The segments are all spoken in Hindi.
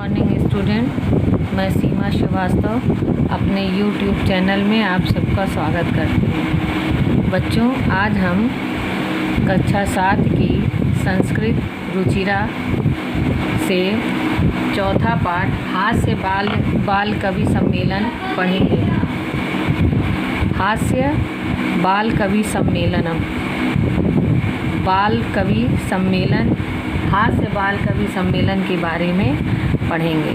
मॉर्निंग स्टूडेंट, मैं सीमा श्रीवास्तव अपने YouTube चैनल में आप सबका स्वागत करती हूँ। बच्चों, आज हम कक्षा 7 की संस्कृत रुचिरा से चौथा पाठ हास्य बाल कवि सम्मेलन पढ़ेंगे। हास्य बाल कवि सम्मेलनम, बाल कवि सम्मेलन, हास्य बाल कवि सम्मेलन के बारे में पढ़ेंगे।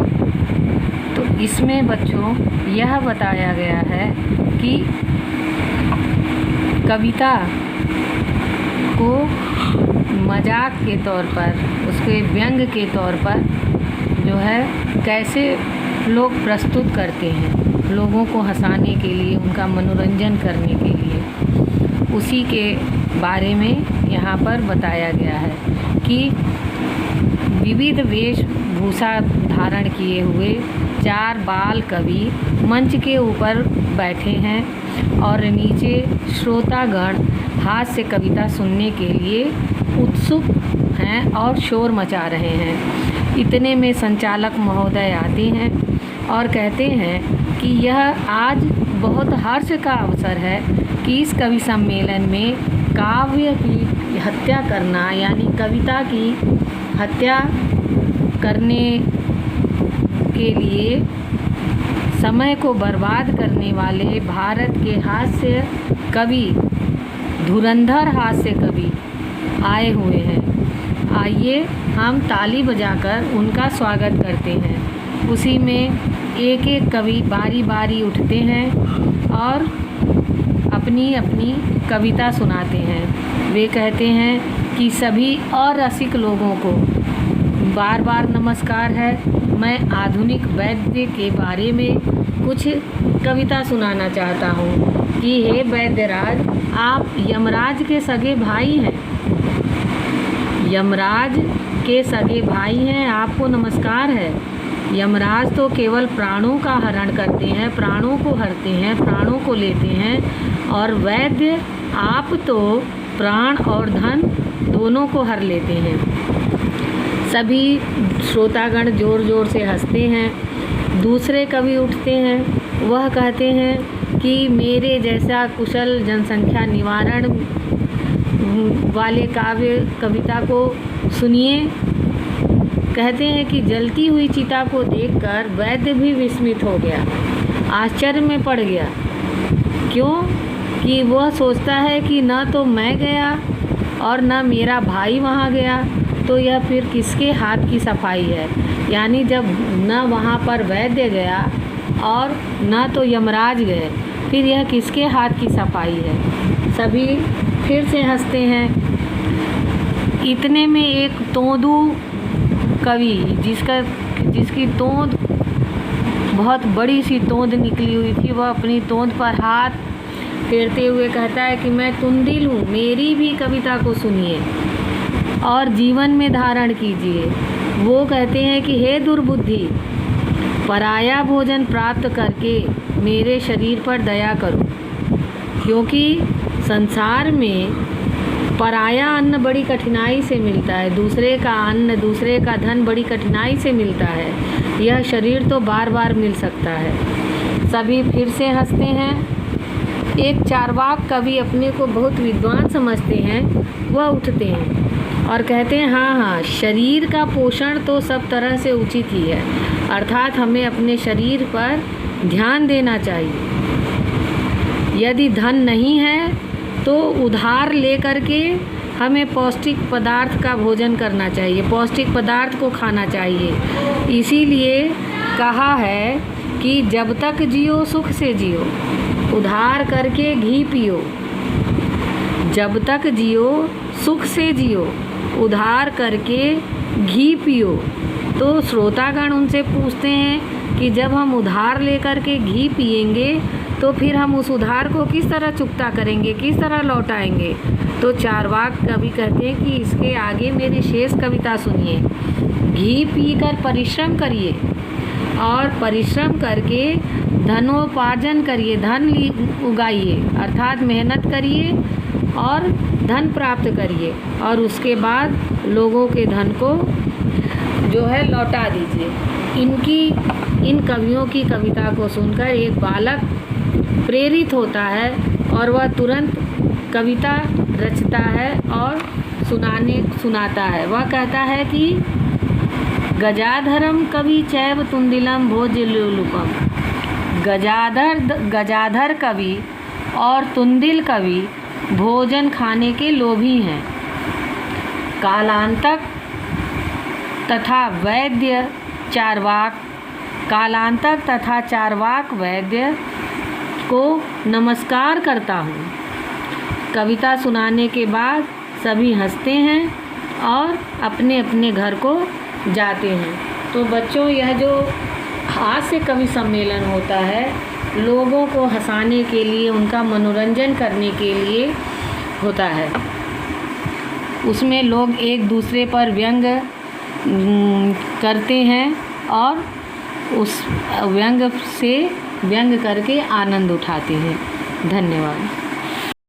तो इसमें बच्चों यह बताया गया है कि कविता को मजाक के तौर पर, उसके व्यंग के तौर पर जो है कैसे लोग प्रस्तुत करते हैं, लोगों को हंसाने के लिए, उनका मनोरंजन करने के लिए, उसी के बारे में यहाँ पर बताया गया है कि विविध वेशभूषा धारण किए हुए 4 बाल कवि मंच के ऊपर बैठे हैं और नीचे श्रोतागण हास्य कविता सुनने के लिए उत्सुक हैं और शोर मचा रहे हैं। इतने में संचालक महोदय आते हैं और कहते हैं कि यह आज बहुत हर्ष का अवसर है कि इस कवि सम्मेलन में काव्य की हत्या करना, यानी कविता की हत्या करने के लिए समय को बर्बाद करने वाले भारत के हास्य कवि, धुरंधर हास्य कवि आए हुए हैं। आइए हम ताली बजाकर उनका स्वागत करते हैं। उसी में एक एक कवि बारी बारी उठते हैं और अपनी अपनी कविता सुनाते हैं। वे कहते हैं कि सभी अरसिक लोगों को बार बार नमस्कार है। मैं आधुनिक वैद्य के बारे में कुछ कविता सुनाना चाहता हूँ कि हे वैद्यराज, आप यमराज के सगे भाई हैं। यमराज के सगे भाई हैं, आपको नमस्कार है। यमराज तो केवल प्राणों का हरण करते हैं, प्राणों को हरते हैं, प्राणों को लेते हैं, और वैद्य आप तो प्राण और धन दोनों को हर लेते हैं। सभी श्रोतागण ज़ोर ज़ोर से हंसते हैं। दूसरे कवि उठते हैं, वह कहते हैं कि मेरे जैसा कुशल जनसंख्या निवारण वाले काव्य कविता को सुनिए। कहते हैं कि जलती हुई चिता को देखकर वैद्य भी विस्मित हो गया, आश्चर्य में पड़ गया। क्यों? कि वह सोचता है कि न तो मैं गया और न मेरा भाई वहाँ गया, तो यह फिर किसके हाथ की सफाई है। यानी जब न वहाँ पर वैद्य गया और न तो यमराज गए, फिर यह किसके हाथ की सफाई है। सभी फिर से हंसते हैं। इतने में एक तोंदू कवि, जिसकी तोंद बहुत बड़ी सी तोंद निकली हुई थी, वह अपनी तोंद पर हाथ फेरते हुए कहता है कि मैं तुंदिल हूँ, मेरी भी कविता को सुनिए और जीवन में धारण कीजिए। वो कहते हैं कि हे दुर्बुद्धि, पराया भोजन प्राप्त करके मेरे शरीर पर दया करो, क्योंकि संसार में पराया अन्न बड़ी कठिनाई से मिलता है, दूसरे का अन्न, दूसरे का धन बड़ी कठिनाई से मिलता है। यह शरीर तो बार बार मिल सकता है। सभी फिर से हंसते हैं। एक चार्वाक कवि अपने को बहुत विद्वान समझते हैं, वह उठते हैं और कहते हैं हाँ, शरीर का पोषण तो सब तरह से उचित ही है, अर्थात हमें अपने शरीर पर ध्यान देना चाहिए। यदि धन नहीं है तो उधार लेकर के हमें पौष्टिक पदार्थ का भोजन करना चाहिए, पौष्टिक पदार्थ को खाना चाहिए। इसीलिए कहा है कि जब तक जियो सुख से जियो, उधार करके घी पियो। जब तक जियो सुख से जियो, उधार करके घी पियो। तो श्रोतागण उनसे पूछते हैं कि जब हम उधार लेकर के घी पिएंगे तो फिर हम उस उधार को किस तरह चुकता करेंगे, किस तरह लौटाएंगे। तो चार्वाक कवि कहते हैं कि इसके आगे मेरी शेष कविता सुनिए। घी पीकर परिश्रम करिए और परिश्रम करके धनोपार्जन करिए, धन उगाइए, अर्थात मेहनत करिए और धन प्राप्त करिए और उसके बाद लोगों के धन को जो है लौटा दीजिए। इन कवियों की कविता को सुनकर एक बालक प्रेरित होता है और वह तुरंत कविता रचता है और सुनाता है। वह कहता है कि गजाधरम कवि चैव तुंदिलम भोजलोलुपम। गजाधर कवि और तुंदिल कवि भोजन खाने के लोभी हैं। कालांतक तथा चार्वाक वैद्य को नमस्कार करता हूँ। कविता सुनाने के बाद सभी हंसते हैं और अपने अपने घर को जाते हैं। तो बच्चों, यह जो हास्य कवि सम्मेलन होता है, लोगों को हंसाने के लिए, उनका मनोरंजन करने के लिए होता है। उसमें लोग एक दूसरे पर व्यंग करते हैं और उस व्यंग करके आनंद उठाते हैं। धन्यवाद।